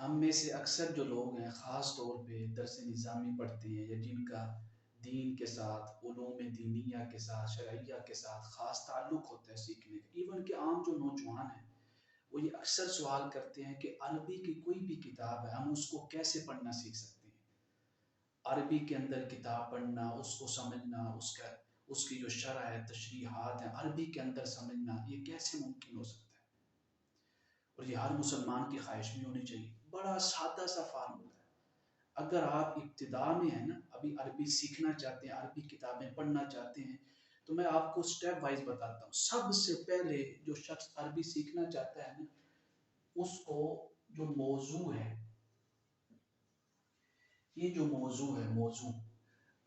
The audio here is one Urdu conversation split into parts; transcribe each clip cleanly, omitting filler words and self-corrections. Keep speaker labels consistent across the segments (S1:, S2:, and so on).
S1: ہم میں سے اکثر جو لوگ ہیں خاص طور پہ درس نظامی پڑھتے ہیں یا جن کا دین کے ساتھ علوم دینیہ کے ساتھ شرعیہ کے ساتھ خاص تعلق ہوتا ہے سیکھنے کا، ایون کہ عام جو نوجوان ہیں وہ یہ اکثر سوال کرتے ہیں کہ عربی کی کوئی بھی کتاب ہے ہم اس کو کیسے پڑھنا سیکھ سکتے ہیں۔ عربی کے اندر کتاب پڑھنا، اس کو سمجھنا، اس کی جو شرح ہے، تشریحات ہیں، عربی کے اندر سمجھنا، یہ کیسے ممکن ہو سکتا ہے؟ اور یہ ہر مسلمان کی خواہش بھی ہونی چاہیے۔ بڑا سادہ سا فارمولہ ہے۔ اگر آپ ابتدا میں ہیں نا، ابھی عربی سیکھنا چاہتے ہیں، عربی کتابیں پڑھنا چاہتے ہیں، تو میں آپ کو سٹیپ وائز بتاتا ہوں۔ سب سے پہلے جو شخص عربی سیکھنا چاہتا ہے نا، اس کو جو موضوع ہے، یہ جو موضوع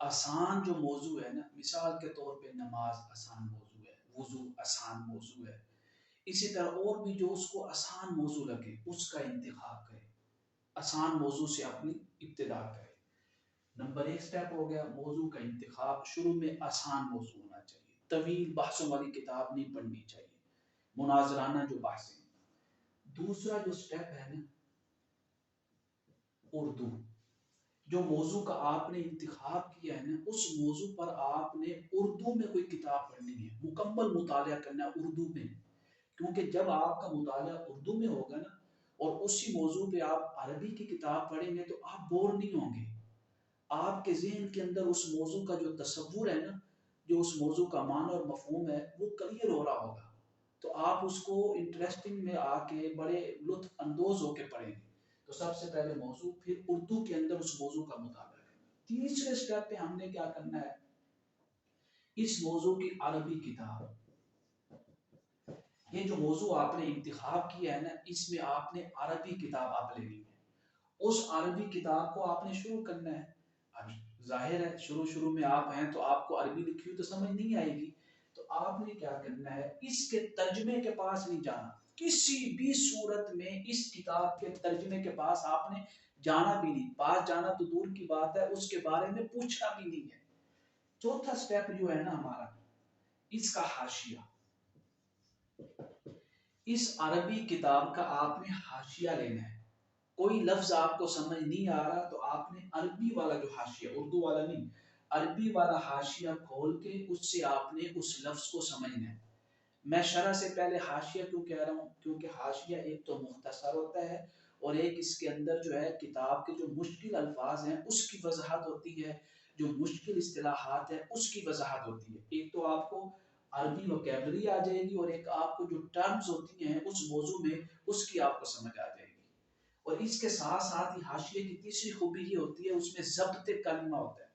S1: آسان جو موضوع ہے نا، مثال کے طور پہ نماز آسان موضوع ہے، وضو آسان موضوع ہے، اسی طرح اور بھی جو اس کو آسان موضوع لگے اس کا انتخاب کرے، آسان موضوع سے اپنی ابتدا کرے۔ نمبر 1 سٹیپ ہو گیا موضوع کا انتخاب۔ شروع میں آسان موضوع ہونا چاہیے، طویل بحثوں والی کتاب نہیں پڑھنی چاہیے، مناظرانہ جو بحثیں۔ دوسرا جو سٹیپ ہے نا، اردو۔ جو موضوع کا آپ نے انتخاب کیا ہے نا، اس موضوع پر آپ نے اردو میں کوئی کتاب پڑھنی ہے، مکمل مطالعہ کرنا ہے اردو میں، کیونکہ جب آپ کا مطالعہ اردو میں ہوگا نا اور اسی موضوع پہ آپ عربی کی کتاب پڑھیں گے تو آپ بور نہیں ہوں گے۔ آپ کے ذہن کے اندر اس موضوع کا جو تصور ہے نا، جو اس موضوع کا معنی اور مفہوم ہے، وہ کلیئر ہو رہا ہوگا، تو آپ اس کو انٹرسٹنگ میں آ کے بڑے لطف اندوز ہو کے پڑھیں گے۔ تو سب سے پہلے موضوع، پھر اردو کے اندر اس موضوع کا مطالعہ کرنا۔ تیسرے سٹیپ پہ ہم نے کیا کرنا ہے، اس موضوع کی عربی کتاب، یہ جو موضوع آپ نے انتخاب کیا ہے نا، اس میں آپ نے عربی کتاب آپ لینی ہے۔ اس عربی کتاب کو آپ نے شروع کرنا ہے۔ اب ظاہر ہے شروع میں آپ ہیں تو آپ کو عربی لکھی ہوئی تو سمجھ نہیں آئے گی، تو آپ نے کیا کرنا ہے، اس کے ترجمے کے پاس نہیں جانا، کسی بھی صورت میں اس کتاب کے ترجمے کے پاس آپ نے جانا بھی نہیں، پاس جانا تو دور کی بات ہے، اس کے بارے میں پوچھنا بھی نہیں ہے۔ چوتھا سٹیپ جو ہے نا ہمارا، اس کا حاشیہ۔ اس عربی کتاب کا آپ نے حاشیہ لینا ہے۔ کوئی لفظ آپ کو سمجھ نہیں آ رہا تو آپ نے عربی والا جو حاشیہ، اردو والا نہیں، عربی والا حاشیہ کھول کے اس سے آپ نے اس لفظ کو سمجھنا ہے۔ میں شرح سے پہلے حاشیہ کیوں کہہ رہا ہوں، کیونکہ حاشیہ ایک تو مختصر ہوتا ہے اور ایک اس کے اندر جو ہے کتاب کے جو مشکل الفاظ ہیں اس کی وضاحت ہوتی ہے، جو مشکل اصطلاحات ہیں اس کی وضاحت ہوتی ہے۔ ایک تو آپ کو عربی وکیبلری آ جائے گی اور ایک آپ کو جو ٹرمز ہوتی ہیں اس موضوع میں اس کی آپ کو سمجھ آ جائے گی۔ اور اس کے ساتھ ساتھ ہی حاشیے کی تیسری خوبی یہ ہوتی ہے، اس میں ضبط کلمہ ہوتا ہے۔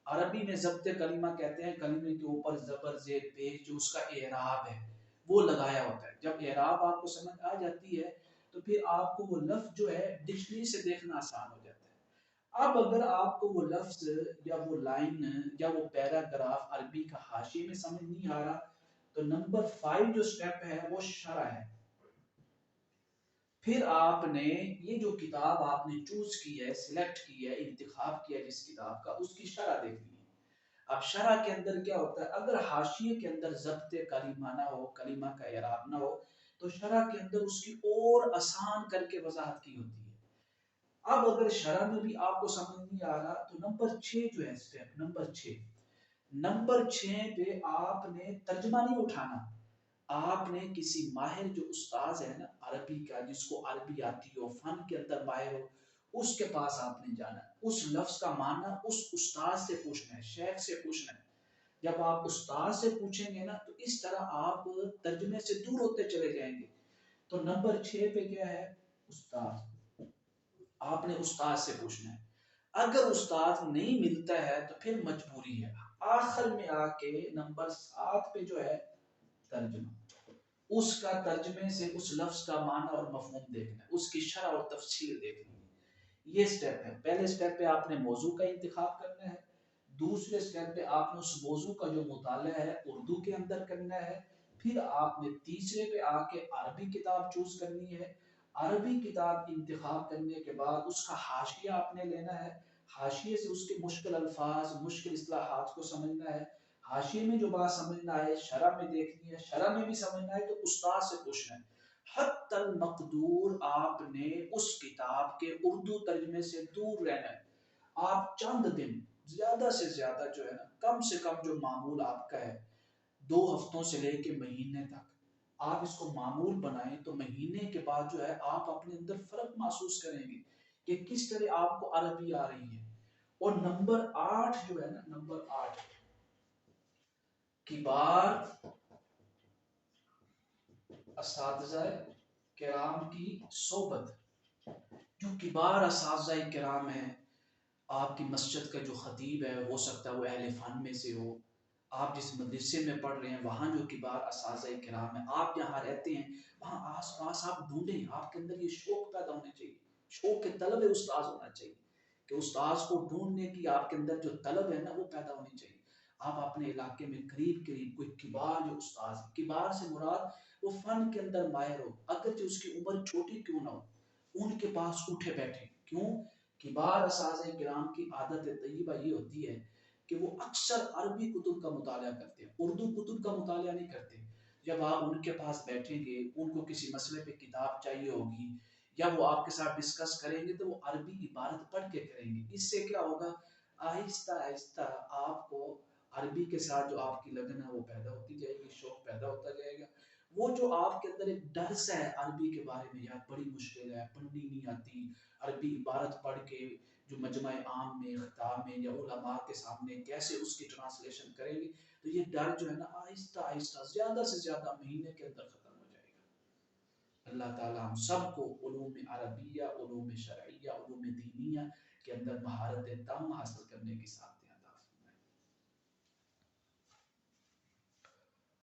S1: عربی میں ضبط کلمہ کہتے ہیں کلمے کے اوپر زبر زیر پیش جو اس کا اعراب ہے وہ لگایا ہوتا ہے۔ جب اعراب آپ کو سمجھ آ جاتی ہے تو پھر آپ کو وہ لفظ جو ہے ڈکشنری سے دیکھنا آسان ہو جاتا ہے۔ اب اگر آپ کو وہ لفظ یا وہ لائن یا وہ پیراگراف عربی کا حاشیے میں سمجھ نہیں آ رہا تو نمبر 5 جو سٹیپ ہے وہ شرح ہے۔ پھر آپ نے یہ جو کتاب آپ نے چوز کی ہے، سلیکٹ کی ہے، انتخاب کیا جس کتاب کا، اس کی شرح دیکھنی ہے۔ اب شرح کے اندر کیا ہوتا ہے، اگر حاشیے کے اندر ضبط کلمہ نہ ہو، کلمہ کا اعراب نہ ہو، تو شرح کے اندر اس کی اور آسان کر کے وضاحت کی ہوتی ہے۔ اب اگر شرح میں بھی آپ کو سمجھ نہیں آ رہا تو نمبر 6 جو ہے سٹیپ، نمبر 6 پہ آپ نے ترجمہ نہیں اٹھانا، آپ نے کسی ماہر جو استاذ ہے نا عربی کا، جس کو عربی آتی ہو، فن کے اندر ماہر ہو، اس کے پاس آپ نے جانا ہے، اس لفظ کا معنی اس استاذ سے پوچھنا ہے، شیخ سے پوچھنا ہے۔ جب آپ استاذ سے پوچھیں گے نا تو اس طرح آپ ترجمے سے دور ہوتے چلے جائیں گے۔ تو نمبر 6 پہ کیا ہے، استاذ، آپ نے استاذ سے پوچھنا ہے۔ اگر استاذ نہیں ملتا ہے تو پھر مجبوری ہے، آخر میں آ کے نمبر 7 پہ جو ہے ترجمہ، اس کا ترجمے سے اس لفظ کا معنی اور مفہوم دیکھنا ہے، اس کی شرح اور تفصیل دیکھنی ہے۔ یہ سٹیپ ہے۔ پہلے سٹیپ پہ آپ نے موضوع کا انتخاب کرنا ہے، دوسرے سٹیپ پہ آپ نے اس موضوع کا جو مطالعہ ہے اردو کے اندر کرنا ہے، پھر آپ نے تیسرے پہ آ کے عربی کتاب چوز کرنی ہے۔ عربی کتاب انتخاب کرنے کے بعد اس کا حاشیہ آپ نے لینا ہے، حاشیے سے اس کے مشکل الفاظ، مشکل اصطلاحات کو سمجھنا ہے۔ حاشیے میں جو بات سمجھ نہ آئے شرح میں دیکھنی ہے، شرح میں بھی سمجھ نہ آئے تو استاد سے پوچھنا ہے۔ حتی المقدور آپ نے اس کتاب کے اردو ترجمے سے دور رہنا ہے. آپ چند دن زیادہ سے زیادہ جو ہے نا کم سے کم جو معمول آپ کا ہے 2 ہفتوں سے لے کے مہینے تک آپ اس کو معمول بنائیں تو مہینے کے بعد جو ہے آپ اپنے اندر فرق محسوس کریں گے کہ کس طرح آپ کو عربی آ رہی ہے. اور نمبر 8 جو ہے نا نمبر 8 کبار اساتذہ کرام کی صحبت. جو کبار اساتذہ کرام ہیں آپ کی مسجد کا جو خطیب ہے ہو سکتا ہے وہ اہل فن میں سے ہو. آپ جس مدرسے میں پڑھ رہے ہیں وہاں جو کبار اساتذہ کرام ہیں آپ جہاں رہتے ہیں وہاں آس پاس آپ ڈھونڈیں. آپ کے اندر یہ شوق پیدا ہونا چاہیے. شوق کے طلب استاذ ہونا چاہیے کہ استاذ کو ڈھونڈنے کی آپ کے اندر جو طلب ہے نا وہ پیدا ہونی چاہیے. آپ اپنے علاقے میں قریب قریب کوئی کبار جو استاذ ہے, کبار سے مراد وہ فن کے اندر ماہر ہو اگرچہ اس کی عمر چھوٹی کیوں نہ ہو, ان کے پاس اٹھے بیٹھے. کیوں؟ کبار اساتذہ کرام کی عادت طیبہ یہ ہوتی ہے کہ وہ اکثر عربی کتب کا مطالعہ کرتے ہیں, اردو کتب کا مطالعہ نہیں کرتے. جب آپ ان کے پاس بیٹھیں گے ان کو کسی مسئلے پہ کتاب چاہیے ہوگی یا وہ آپ کے ساتھ ڈسکس کریں گے تو وہ عربی عبارت پڑھ کے کریں گے. اس سے کیا ہوگا آہستہ آہستہ آپ کو عربی کے ساتھ جو آپ کی لگن ہے وہ پیدا ہوتی جائے گی, شوق پیدا ہوتا جائے گا. وہ جو آپ کے اندر ایک ڈر سا ہے عربی کے بارے میں یار بڑی مشکل ہے پڑھنی نہیں آتی, عربی عبارت پڑھ کے جو مجمع عام میں خطاب میں یا علماء کے سامنے کیسے اس کی ٹرانسلیشن کریں گے, تو یہ ڈر جو ہے نا آہستہ آہستہ زیادہ سے زیادہ مہینے کے اندر ختم ہو جائے گا. اللہ تعالی ہم سب کو علوم عربیہ, علوم شرعیہ, علوم دینیہ کے اندر مہارت تام حاصل کرنے کی ساتھ